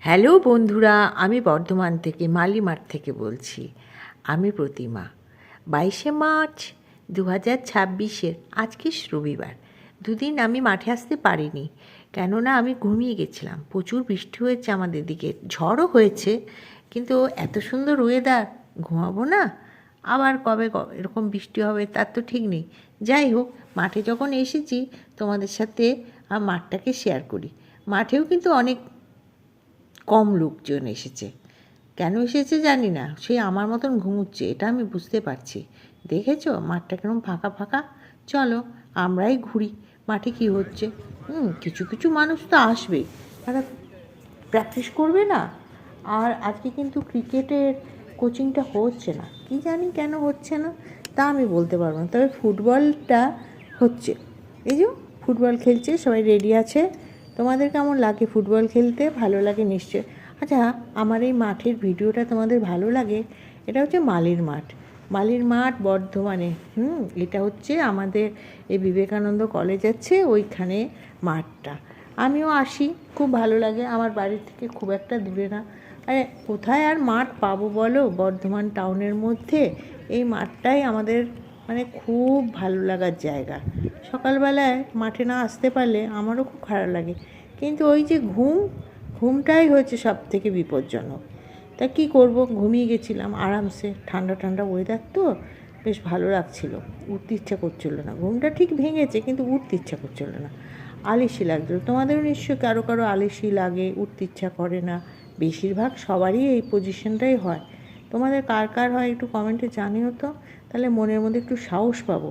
Hello বন্ধুরা, আমি বর্ধমান থেকে মালিমাঠ থেকে বলছি। আমি প্রতিমা। 22শে মার্চ 2026 আজকে রবিবার। দুদিন আমি মাঠে আসতে পারিনি, কেননা আমি ঘুমিয়ে গেছিলাম। প্রচুর বৃষ্টি হয়েছে আমাদের দিকে, ঝড়ও হয়েছে, কিন্তু এত সুন্দর ওয়েদার, ঘুমাবো না? আবার কবে এরকম বৃষ্টি হবে তার তো ঠিক নেই। যাই হোক, মাঠে যখন এসেছি তোমাদের সাথে মাঠটাকে শেয়ার করি। মাঠেও কিন্তু অনেক কম লোকজন এসেছে। কেন এসেছে জানি না, সে আমার মতন ঘুমুচ্ছে, এটা আমি বুঝতে পারছি। দেখেছো মাঠটা কেরম ফাঁকা ফাঁকা? চলো আমরাই ঘুরি মাঠে কি হচ্ছে। কিছু কিছু মানুষ তো আসবেই, তারা প্র্যাকটিস করবে না। আর আজকে কিন্তু ক্রিকেটের কোচিংটা হচ্ছে না, কি জানি কেন হচ্ছে না, তা আমি বলতে পারবো না। তবে ফুটবলটা হচ্ছে, এই যে ফুটবল খেলছে, সবাই রেডি আছে। তোমাদের কেমন লাগে ফুটবল খেলতে? ভালো লাগে নিশ্চয়। আচ্ছা, আমার এই মাঠের ভিডিওটা তোমাদের ভালো লাগে? এটা হচ্ছে মালির মাঠ। মালির মাঠ বর্ধমানে। এটা হচ্ছে আমাদের এই বিবেকানন্দ কলেজ আছে ওইখানে মাঠটা। আমিও আসি, খুব ভালো লাগে, আমার বাড়ির থেকে খুব একটা দূরে না। আরে কোথায় আর মাঠ পাবো বলো বর্ধমান টাউনের মধ্যে? এই মাঠটাই আমাদের মানে খুব ভালো লাগার জায়গা। সকালবেলায় মাঠে না আসতে পারলে আমারও খুব খারাপ লাগে, কিন্তু ওই যে ঘুমটাই হচ্ছে সব থেকে বিপজ্জনক। তা কী করব, ঘুমিয়ে গেছিলাম আরামসে, ঠান্ডা ঠান্ডা ওয়েদার তো, বেশ ভালো লাগছিল। উঠতে ইচ্ছা করছিল না, ঘুমটা ঠিক ভেঙেছে কিন্তু উঠতে ইচ্ছা করছিল না, আলিশি লাগছিল। তোমাদেরও নিশ্চয়ই কারো কারো আলিশি লাগে, উঠতে ইচ্ছা করে না। বেশিরভাগ সবারই এই পজিশনটাই হয়। তোমাদের কার কার হয় একটু কমেন্টে জানিও তো, তাহলে মনের মধ্যে একটু সাহস পাবো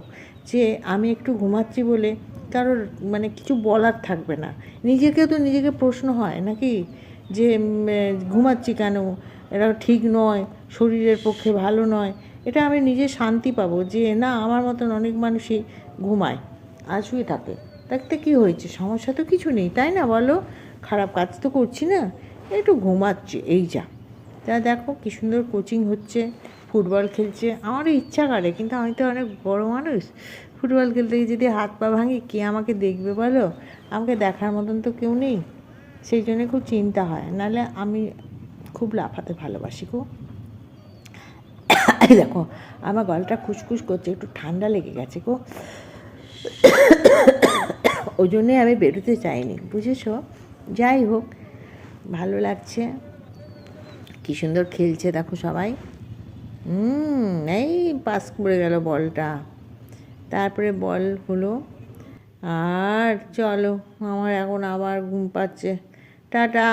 যে আমি একটু ঘুমাচ্ছি বলে কারোর মানে কিছু বলার থাকবে না। নিজেকেও তো নিজেকে প্রশ্ন হয় নাকি, যে ঘুমাচ্ছি কেন, এটা ঠিক নয়, শরীরের পক্ষে ভালো নয়। এটা আমি নিজে শান্তি পাবো যে না, আমার মতন অনেক মানুষই ঘুমায় আর শুয়ে থাকে, তাতে কী হয়েছে, সমস্যা তো কিছু নেই, তাই না বলো? খারাপ কাজ তো করছি না, একটু ঘুমাচ্ছি, এই যা। তা দেখো কী সুন্দর কোচিং হচ্ছে, ফুটবল খেলছে। আমারও ইচ্ছা করে, কিন্তু আমি তো অনেক বড় মানুষ, ফুটবল খেলতে গিয়ে যদি হাত পা ভাঙি কে আমাকে দেখবে বলো? আমাকে দেখার মতন তো কেউ নেই, সেই জন্যে খুব চিন্তা হয়। নাহলে আমি খুব লাফাতে ভালোবাসি গো। দেখো আমার গলাটা খুসখুস করছে, একটু ঠান্ডা লেগে গেছে গো, ওই জন্যে আমি বেরোতে চাইনি, বুঝেছো? যাই হোক, ভালো লাগছে, কী সুন্দর খেলছে দেখো সবাই। এই পাস করে গেল বলটা, তারপরে বল হলো। আর চলো, আমার এখন আবার ঘুম পাচ্ছে। টাটা।